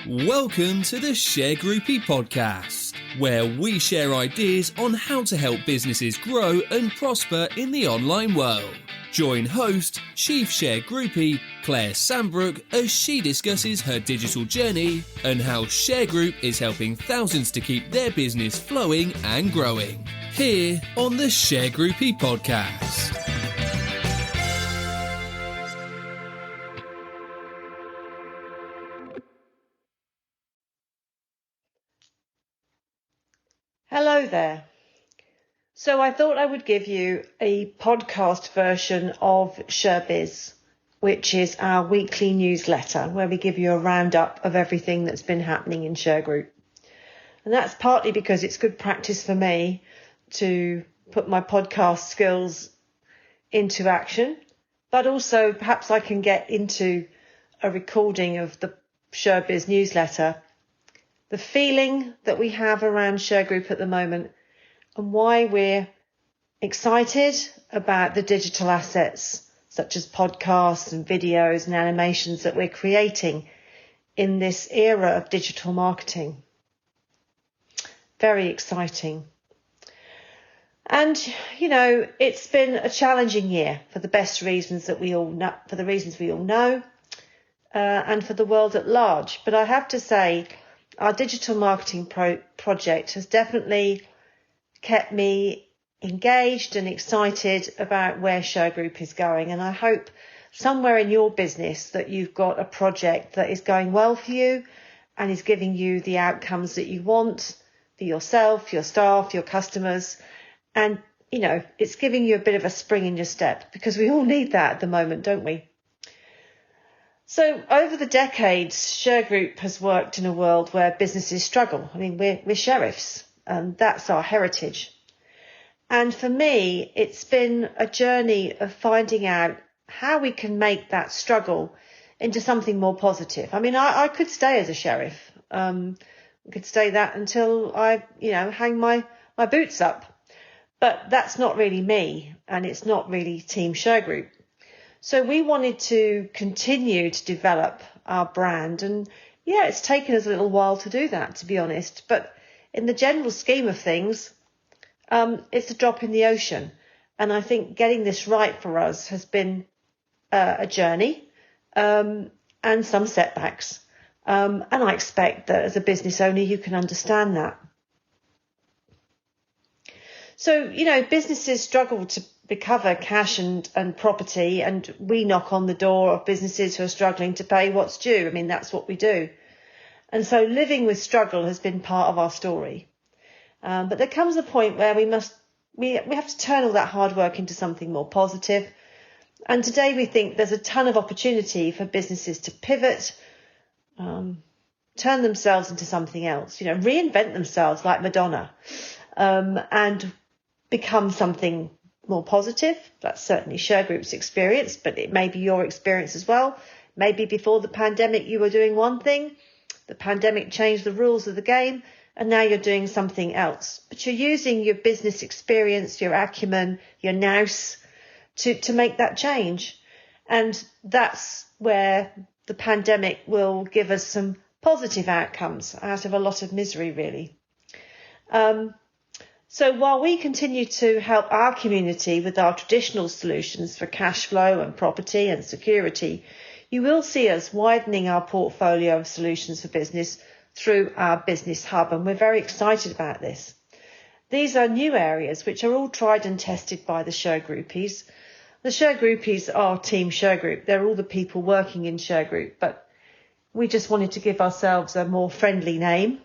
Welcome to the Shergroupie podcast, where we share ideas on how to help businesses grow and prosper in the online world. Join host, Chief Shergroupie, Claire Sambrook, as she discusses her digital journey and how Shergroup is helping thousands to keep their business flowing and growing. Here on the Shergroupie podcast. Hello there. So I thought I would give you a podcast version of Sherbizz, which is our weekly newsletter where we give you a roundup of everything that's been happening in Shergroup. And that's partly because it's good practice for me to put my podcast skills into action, but also perhaps I can get into a recording of the Sherbizz newsletter, the feeling that we have around Shergroup at the moment, and why we're excited about the digital assets such as podcasts and videos and animations that we're creating in this era of digital marketing. Very exciting. And, you know, it's been a challenging year for the best reasons that we all know, for the reasons we all know, and for the world at large. But I have to say, our digital marketing project has definitely kept me engaged and excited about where Shergroup is going. And I hope somewhere in your business that you've got a project that is going well for you and is giving you the outcomes that you want for yourself, your staff, your customers. And, you know, it's giving you a bit of a spring in your step, because we all need that at the moment, don't we? So over the decades, Shergroup has worked in a world where businesses struggle. I mean, we're sheriffs, and that's our heritage. And for me, it's been a journey of finding out how we can make that struggle into something more positive. I mean, I could stay as a sheriff. I could stay that until I, hang my boots up. But that's not really me, and it's not really Team Shergroup. So we wanted to continue to develop our brand. And yeah, it's taken us a little while to do that, to be honest. But in the general scheme of things, it's a drop in the ocean. And I think getting this right for us has been a journey and some setbacks. And I expect that as a business owner, you can understand that. So, businesses struggle to recover cash and property, and we knock on the door of businesses who are struggling to pay what's due. I mean, that's what we do. And so living with struggle has been part of our story. But there comes a point where we have to turn all that hard work into something more positive. And today we think there's a ton of opportunity for businesses to pivot, turn themselves into something else, reinvent themselves like Madonna, and become something more positive. That's certainly Shergroup's experience, but it may be your experience as well. Maybe before the pandemic, you were doing one thing. The pandemic changed the rules of the game, and now you're doing something else. But you're using your business experience, your acumen, your nous to make that change. And that's where the pandemic will give us some positive outcomes out of a lot of misery, really. So while we continue to help our community with our traditional solutions for cash flow and property and security, you will see us widening our portfolio of solutions for business through our business hub, and we're very excited about this. These are new areas which are all tried and tested by the Shergroupies. The Shergroupies are Team Shergroup. They're all the people working in Shergroup, but we just wanted to give ourselves a more friendly name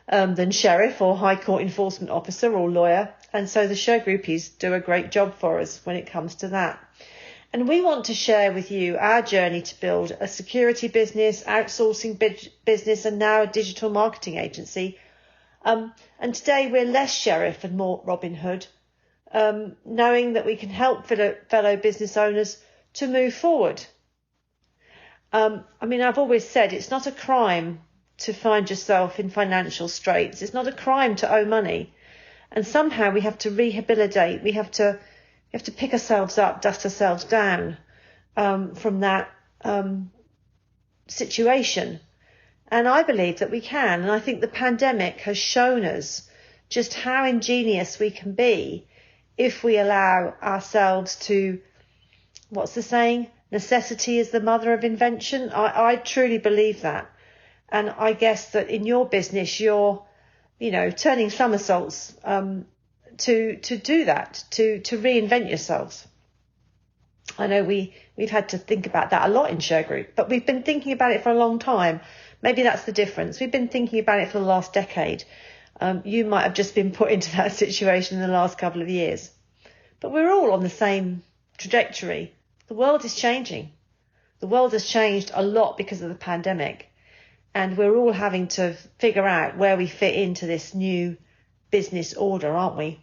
than sheriff or high court enforcement officer or lawyer. And so the Shergroupies do a great job for us when it comes to that. And we want to share with you our journey to build a security business, outsourcing business, and now a digital marketing agency. And today we're less sheriff and more Robin Hood, knowing that we can help fellow business owners to move forward. I've always said it's not a crime to find yourself in financial straits. It's not a crime to owe money. And somehow we have to rehabilitate. We have to pick ourselves up, dust ourselves down from that situation. And I believe that we can. And I think the pandemic has shown us just how ingenious we can be if we allow ourselves to, what's the saying? Necessity is the mother of invention. I truly believe that. And I guess that in your business, you're, turning somersaults to do that, to reinvent yourselves. I know we've had to think about that a lot in Shergroup, but we've been thinking about it for a long time. Maybe that's the difference. We've been thinking about it for the last decade. You might have just been put into that situation in the last couple of years. But we're all on the same trajectory. The world is changing. The world has changed a lot because of the pandemic. And we're all having to figure out where we fit into this new business order, aren't we?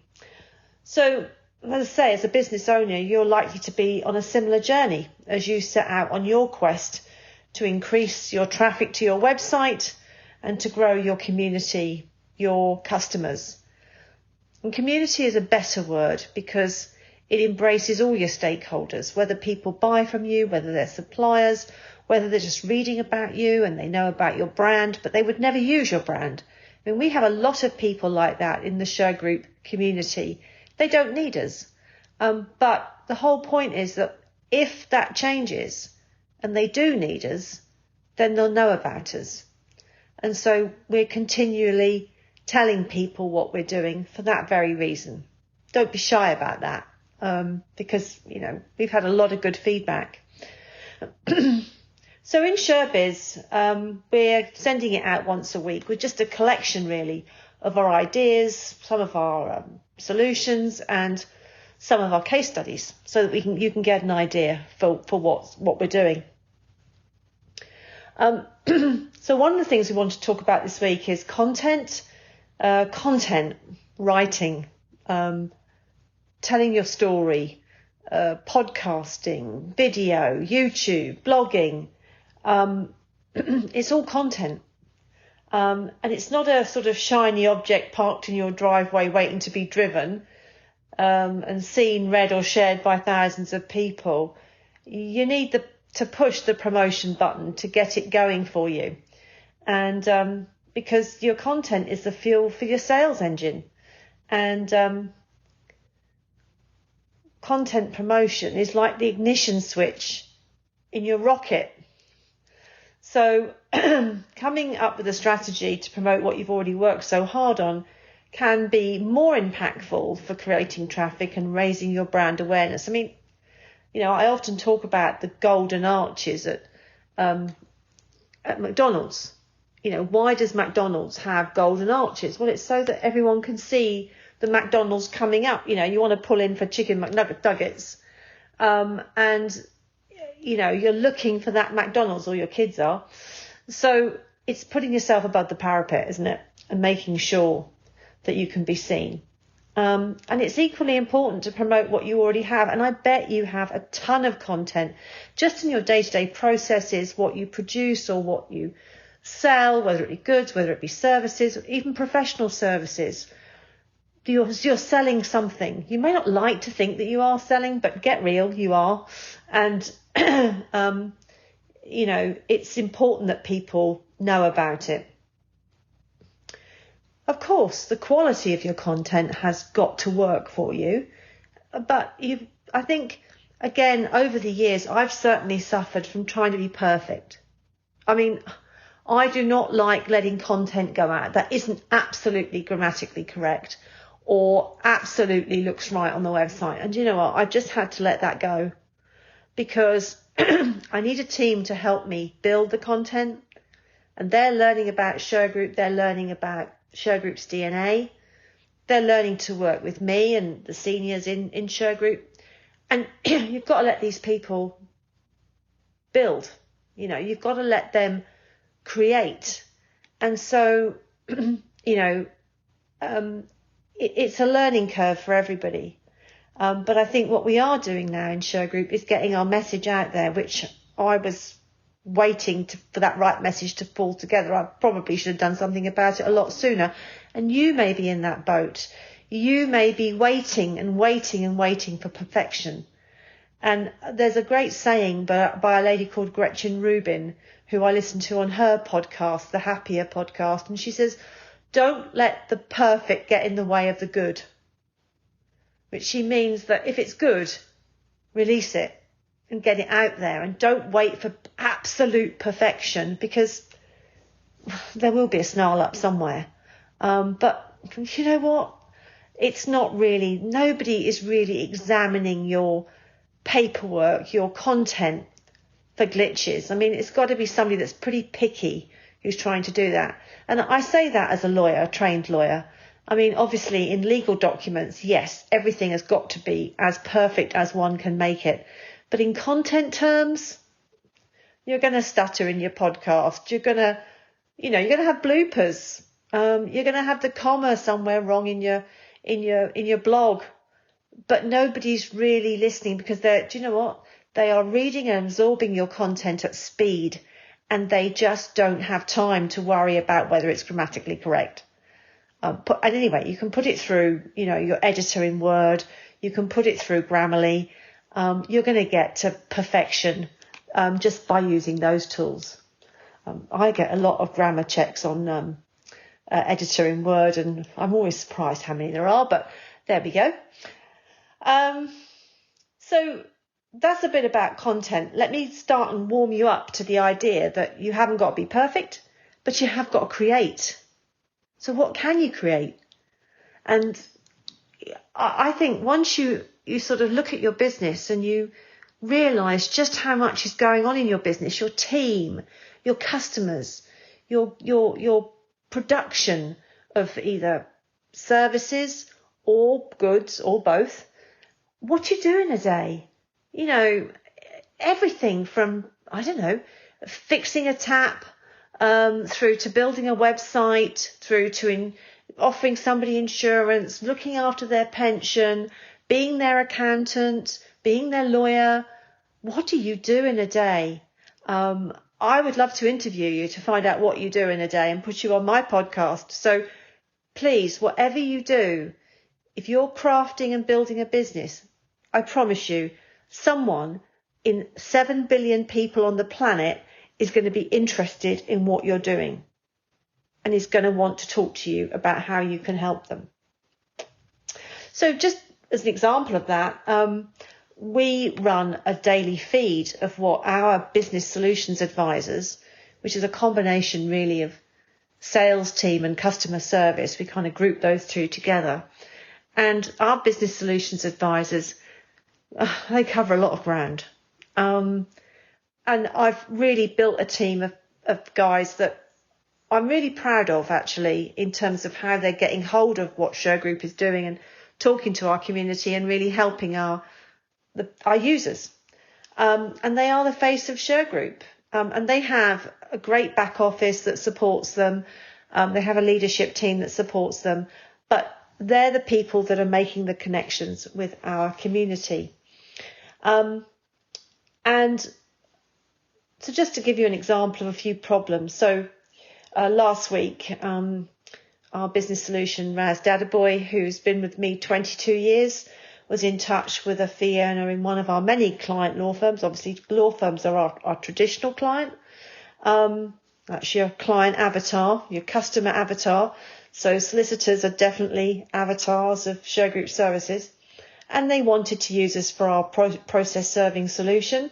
So, as I say, as a business owner, you're likely to be on a similar journey as you set out on your quest to increase your traffic to your website and to grow your community, your customers. And community is a better word because it embraces all your stakeholders, whether people buy from you, whether they're suppliers, whether they're just reading about you and they know about your brand, but they would never use your brand. I mean, we have a lot of people like that in the Shergroup community. They don't need us. But the whole point is that if that changes and they do need us, then they'll know about us. And so we're continually telling people what we're doing for that very reason. Don't be shy about that, because, we've had a lot of good feedback. So in Sherbizz, we're sending it out once a week with just a collection, really, of our ideas, some of our solutions and some of our case studies so that you can get an idea for what we're doing. So one of the things we want to talk about this week is content writing, telling your story, podcasting, video, YouTube, blogging. It's all content. And it's not a sort of shiny object parked in your driveway waiting to be driven and seen, read or shared by thousands of people. You need to push the promotion button to get it going for you. And because your content is the fuel for your sales engine. And content promotion is like the ignition switch in your rocket. So coming up with a strategy to promote what you've already worked so hard on can be more impactful for creating traffic and raising your brand awareness. I mean, I often talk about the golden arches at McDonald's. Why does McDonald's have golden arches? Well, it's so that everyone can see the McDonald's coming up. You want to pull in for chicken McNuggets. And you're looking for that McDonald's, or your kids are. So it's putting yourself above the parapet, isn't it? And making sure that you can be seen. And it's equally important to promote what you already have. And I bet you have a ton of content just in your day-to-day processes, what you produce or what you sell, whether it be goods, whether it be services, or even professional services. You're selling something. You may not like to think that you are selling, but get real, you are. And, it's important that people know about it. Of course, the quality of your content has got to work for you. But I think, again, over the years, I've certainly suffered from trying to be perfect. I mean, I do not like letting content go out that isn't absolutely grammatically correct or absolutely looks right on the website. And you know what? I've just had to let that go because I need a team to help me build the content. And they're learning about Shergroup. They're learning about Shergroup's DNA. They're learning to work with me and the seniors in Shergroup. And you've got to let these people build. You've got to let them create. And so, it's a learning curve for everybody. But I think what we are doing now in Shergroup is getting our message out there, which I was waiting for that right message to fall together. I probably should have done something about it a lot sooner. And you may be in that boat. You may be waiting and waiting and waiting for perfection. And there's a great saying by a lady called Gretchen Rubin, who I listen to on her podcast, the Happier podcast. And she says, don't let the perfect get in the way of the good. Which she means that if it's good, release it and get it out there. And don't wait for absolute perfection, because there will be a snarl up somewhere. But you know what? It's not really, nobody is really examining your paperwork, your content for glitches. I mean, it's got to be somebody that's pretty picky who's trying to do that. And I say that as a lawyer, a trained lawyer. I mean, obviously in legal documents, yes, everything has got to be as perfect as one can make it. But in content terms, you're going to stutter in your podcast. You're going to have bloopers. You're going to have the comma somewhere wrong in your blog. But nobody's really listening, because do you know what? They are reading and absorbing your content at speed, and they just don't have time to worry about whether it's grammatically correct. And anyway, you can put it through, your editor in Word. You can put it through Grammarly. You're going to get to perfection just by using those tools. I get a lot of grammar checks on editor in Word, and I'm always surprised how many there are, but there we go. So that's a bit about content. Let me start and warm you up to the idea that you haven't got to be perfect, but you have got to create. So what can you create? And I think once you sort of look at your business and you realise just how much is going on in your business, your team, your customers, your production of either services or goods or both, what you do in a day, everything from, fixing a tap, through to building a website, through to offering somebody insurance, looking after their pension, being their accountant, being their lawyer. What do you do in a day? I would love to interview you to find out what you do in a day and put you on my podcast. So please, whatever you do, if you're crafting and building a business, I promise you, someone in 7 billion people on the planet is going to be interested in what you're doing and is going to want to talk to you about how you can help them. So just as an example of that, we run a daily feed of what our business solutions advisors, which is a combination really of sales team and customer service, we kind of group those two together. And our business solutions advisors, they cover a lot of ground. And I've really built a team of guys that I'm really proud of, actually, in terms of how they're getting hold of what Shergroup is doing and talking to our community and really helping our users. And they are the face of Shergroup. And they have a great back office that supports them. They have a leadership team that supports them. But they're the people that are making the connections with our community. And so just to give you an example of a few problems. So last week, our business solution, Raz Dadaboy, who's been with me 22 years, was in touch with a fee earner in one of our many client law firms. Obviously, law firms are our traditional client. That's your client avatar, your customer avatar. So solicitors are definitely avatars of Shergroup services. And they wanted to use us for our process serving solution,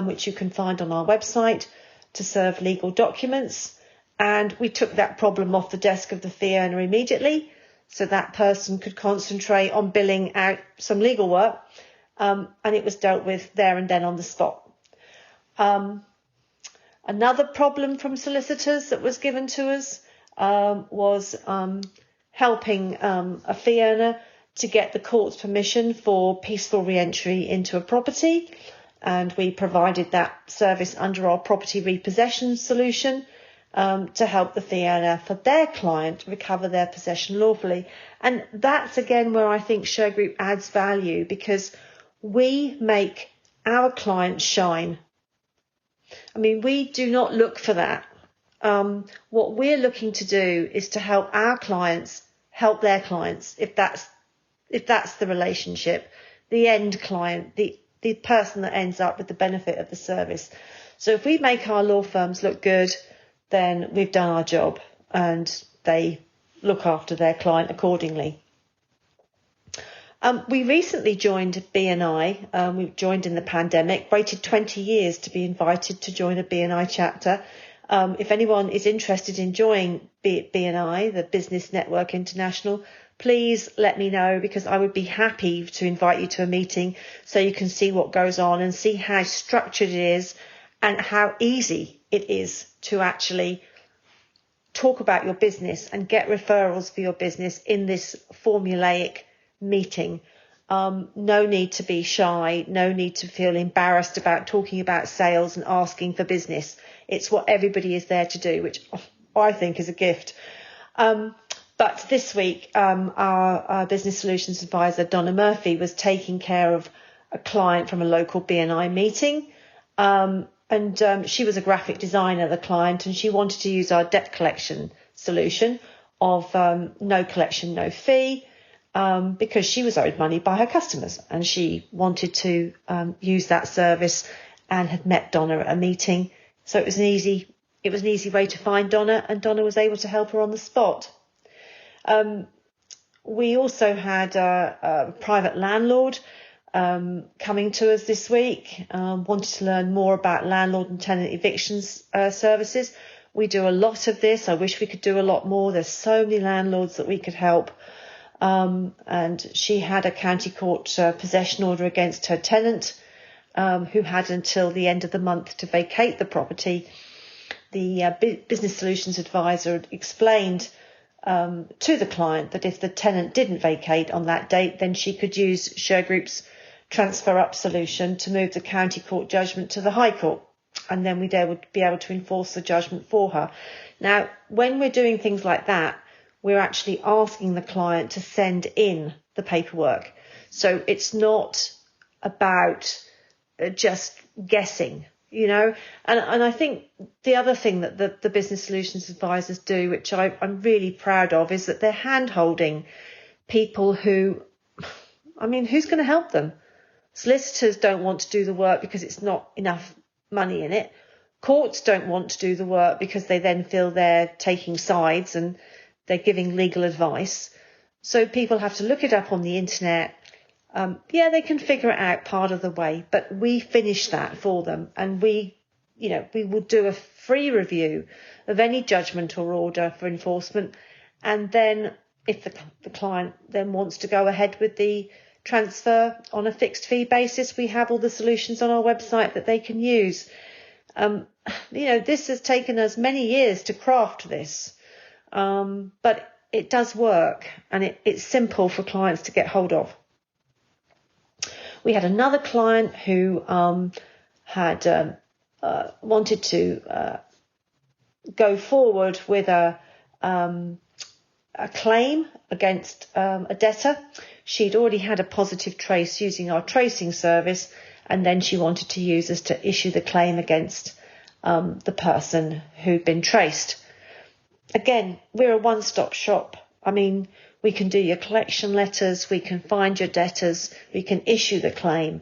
which you can find on our website, to serve legal documents. And we took that problem off the desk of the fee earner immediately, so that person could concentrate on billing out some legal work, and it was dealt with there and then on the spot. Another problem from solicitors that was given to us was helping a fee earner to get the court's permission for peaceful re-entry into a property, and we provided that service under our property repossession solution to help the fee earner for their client recover their possession lawfully. And that's again where I think Shergroup adds value, because we make our clients shine. I mean, we do not look for that. What we're looking to do is to help our clients help their clients, if that's the relationship, the end client, the the person that ends up with the benefit of the service. So if we make our law firms look good, then we've done our job and they look after their client accordingly. We recently joined BNI. We joined in the pandemic, waited 20 years to be invited to join a BNI chapter. If anyone is interested in joining BNI, the Business Network International, please let me know, because I would be happy to invite you to a meeting so you can see what goes on and see how structured it is and how easy it is to actually talk about your business and get referrals for your business in this formulaic meeting. No need to be shy, no need to feel embarrassed about talking about sales and asking for business. It's what everybody is there to do, which I think is a gift. But this week, our business solutions advisor, Donna Murphy, was taking care of a client from a local BNI meeting. And she was a graphic designer, the client, and she wanted to use our debt collection solution of no collection, no fee, because she was owed money by her customers and she wanted to use that service and had met Donna at a meeting. So it was an easy way to find Donna, and Donna was able to help her on the spot. We also had a private landlord coming to us this week, wanted to learn more about landlord and tenant evictions services. We do a lot of this. I wish we could do a lot more. There's so many landlords that we could help. And she had a county court possession order against her tenant, who had until the end of the month to vacate the property. The business solutions advisor explained to the client that if the tenant didn't vacate on that date, then she could use Shergroup's transfer up solution to move the county court judgment to the High Court, and then we'd be able to enforce the judgment for her. Now, when we're doing things like that, we're actually asking the client to send in the paperwork. So it's not about just guessing, and I think the other thing that the business solutions advisors do, which I'm really proud of, is that they're hand-holding people who's going to help them? Solicitors don't want to do the work because it's not enough money in it. Courts don't want to do the work because they then feel they're taking sides and they're giving legal advice. So people have to look it up on the internet. They can figure it out part of the way, but we finish that for them, and we will do a free review of any judgment or order for enforcement. And then if the client then wants to go ahead with the transfer on a fixed fee basis, we have all the solutions on our website that they can use. This has taken us many years to craft this, but it does work, and it's simple for clients to get hold of. We had another client who had wanted to go forward with a claim against a debtor. She'd already had a positive trace using our tracing service, and then she wanted to use us to issue the claim against the person who'd been traced. Again, we're a one-stop shop. We can do your collection letters, we can find your debtors, we can issue the claim.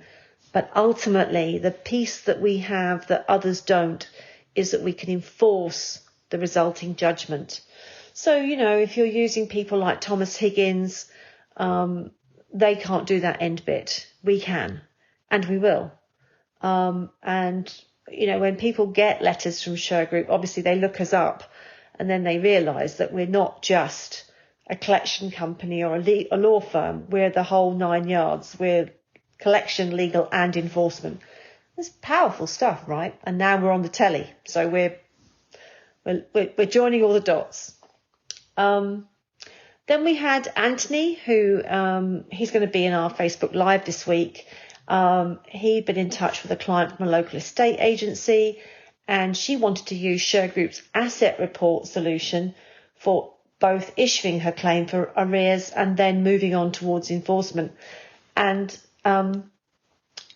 But ultimately, the piece that we have that others don't is that we can enforce the resulting judgment. So, if you're using people like Thomas Higgins, they can't do that end bit. We can, and we will. When people get letters from Shergroup, obviously they look us up, and then they realise that we're not just a collection company or a law firm. We're the whole 9 yards. We're collection, legal and enforcement. It's powerful stuff, right? And now we're on the telly. So we're joining all the dots. Then we had Anthony, who he's going to be in our Facebook Live this week. He'd been in touch with a client from a local estate agency, and she wanted to use Shergroup's asset report solution for both issuing her claim for arrears and then moving on towards enforcement. And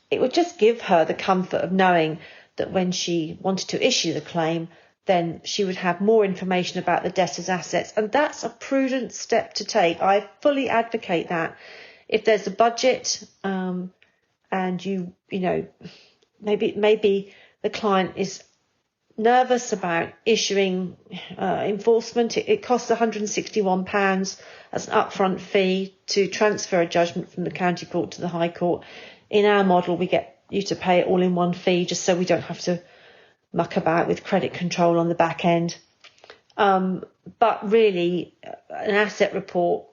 it would just give her the comfort of knowing that when she wanted to issue the claim, then she would have more information about the debtor's assets. And that's a prudent step to take. I fully advocate that. If there's a budget, and you know, maybe the client is nervous about issuing enforcement. It costs £161 as an upfront fee to transfer a judgment from the county court to the High Court. In our model, we get you to pay it all in one fee, just so we don't have to muck about with credit control on the back end. But really, an asset report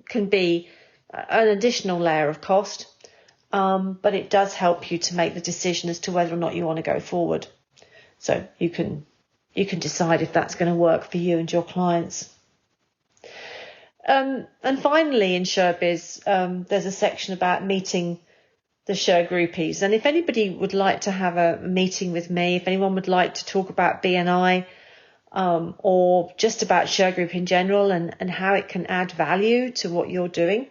can be an additional layer of cost, but it does help you to make the decision as to whether or not you want to go forward. So you can decide if that's going to work for you and your clients. And finally, in Sherbizz, there's a section about meeting the Shergroupies. And if anybody would like to have a meeting with me, if anyone would like to talk about BNI, or just about Shergroup in general and how it can add value to what you're doing,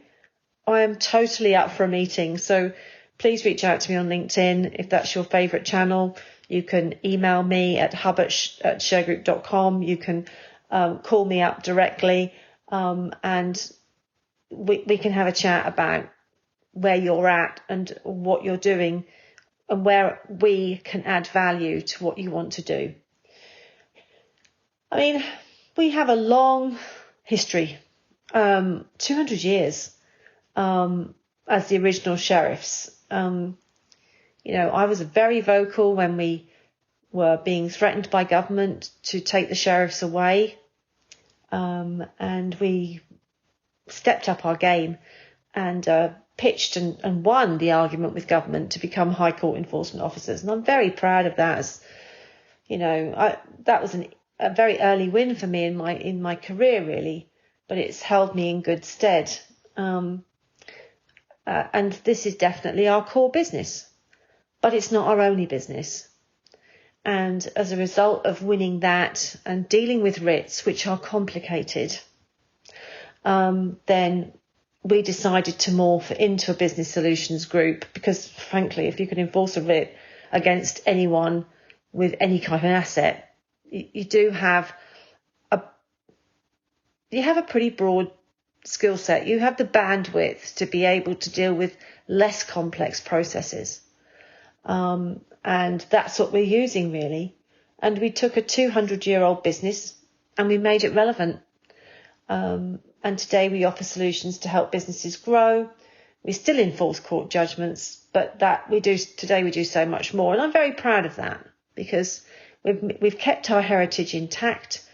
I am totally up for a meeting. So please reach out to me on LinkedIn if that's your favourite channel. You can email me at hub@shergroup.com. You can call me up directly, and we can have a chat about where you're at and what you're doing and where we can add value to what you want to do. I mean, we have a long history, 200 years as the original sheriffs. You know, I was very vocal when we were being threatened by government to take the sheriffs away, and we stepped up our game and pitched and won the argument with government to become High Court enforcement officers. And I'm very proud of that. As you know, that was a very early win for me in my career, really, but it's held me in good stead. And this is definitely our core business, but it's not our only business. And as a result of winning that and dealing with writs, which are complicated, then we decided to morph into a business solutions group, because frankly, if you can enforce a writ against anyone with any kind of an asset, you do have a pretty broad skill set. You have the bandwidth to be able to deal with less complex processes. And that's what we're using, really. And we took a 200-year-old business and we made it relevant. And today we offer solutions to help businesses grow. We still enforce court judgments, but today we do so much more. And I'm very proud of that, because we've kept our heritage intact,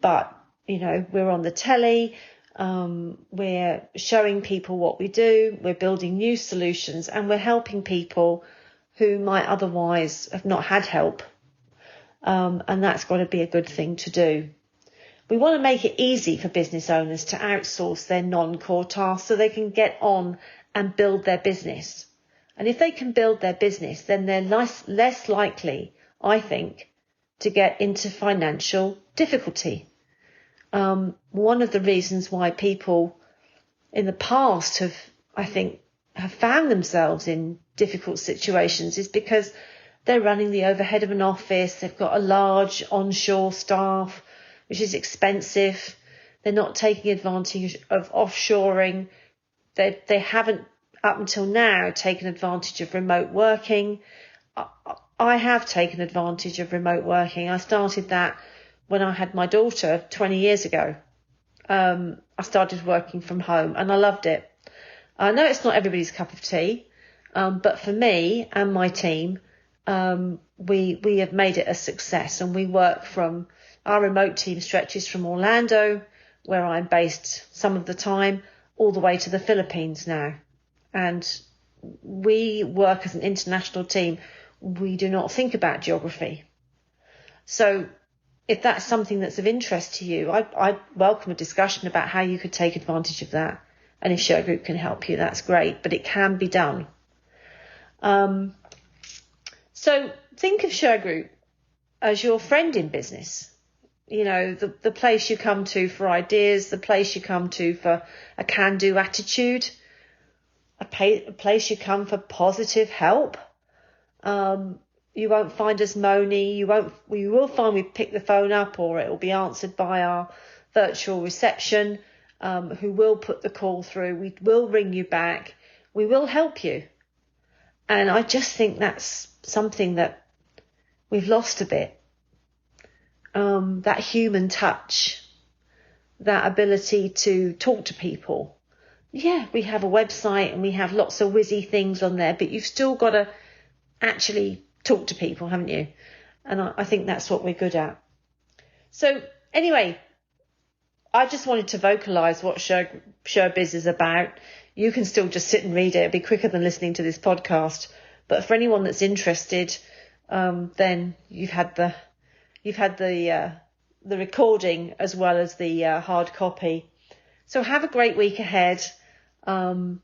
but, you know, we're on the telly. We're showing people what we do. We're building new solutions, and we're helping people who might otherwise have not had help. And that's got to be a good thing to do. We want to make it easy for business owners to outsource their non-core tasks so they can get on and build their business. And if they can build their business, then they're less likely, I think, to get into financial difficulty. One of the reasons why people in the past have found themselves in difficult situations is because they're running the overhead of an office. They've got a large onshore staff, which is expensive. They're not taking advantage of offshoring. They haven't, up until now, taken advantage of remote working. I have taken advantage of remote working. I started that when I had my daughter 20 years ago. I started working from home and I loved it. I know it's not everybody's cup of tea, but for me and my team, we have made it a success, and we work from, our remote team stretches from Orlando, where I'm based some of the time, all the way to the Philippines now. And we work as an international team. We do not think about geography. So if that's something that's of interest to you, I welcome a discussion about how you could take advantage of that. And if Shergroup can help you, that's great, but it can be done. So think of Shergroup as your friend in business. You know, the place you come to for ideas, the place you come to for a can-do attitude, a place you come for positive help. You won't find us moany. You will find we pick the phone up, or it will be answered by our virtual reception, who will put the call through. We will ring you back. We will help you. And I just think that's something that we've lost a bit. That human touch, that ability to talk to people. Yeah, we have a website and we have lots of whizzy things on there, but you've still got to actually talk to people, haven't you? And I think that's what we're good at. So anyway, I just wanted to vocalise what Sherbizz is about. You can still just sit and read it. It'll be quicker than listening to this podcast. But for anyone that's interested, then you've had the recording as well as the hard copy. So have a great week ahead. I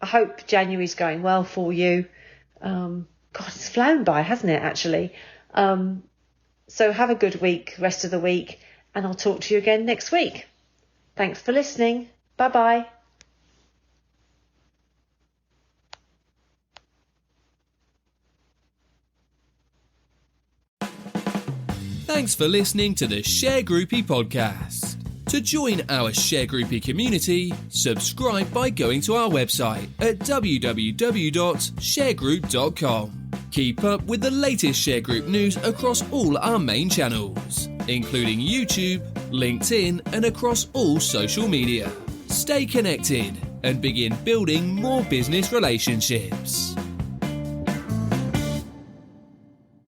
hope January's going well for you. God, it's flown by, hasn't it, actually? So have a good week, rest of the week, and I'll talk to you again next week. Thanks for listening. Bye-bye. Thanks for listening to the Shergroupie podcast. To join our Shergroupie community, subscribe by going to our website at www.shergroup.com. Keep up with the latest Shergroup news across all our main channels, including YouTube, LinkedIn, and across all social media. Stay connected and begin building more business relationships.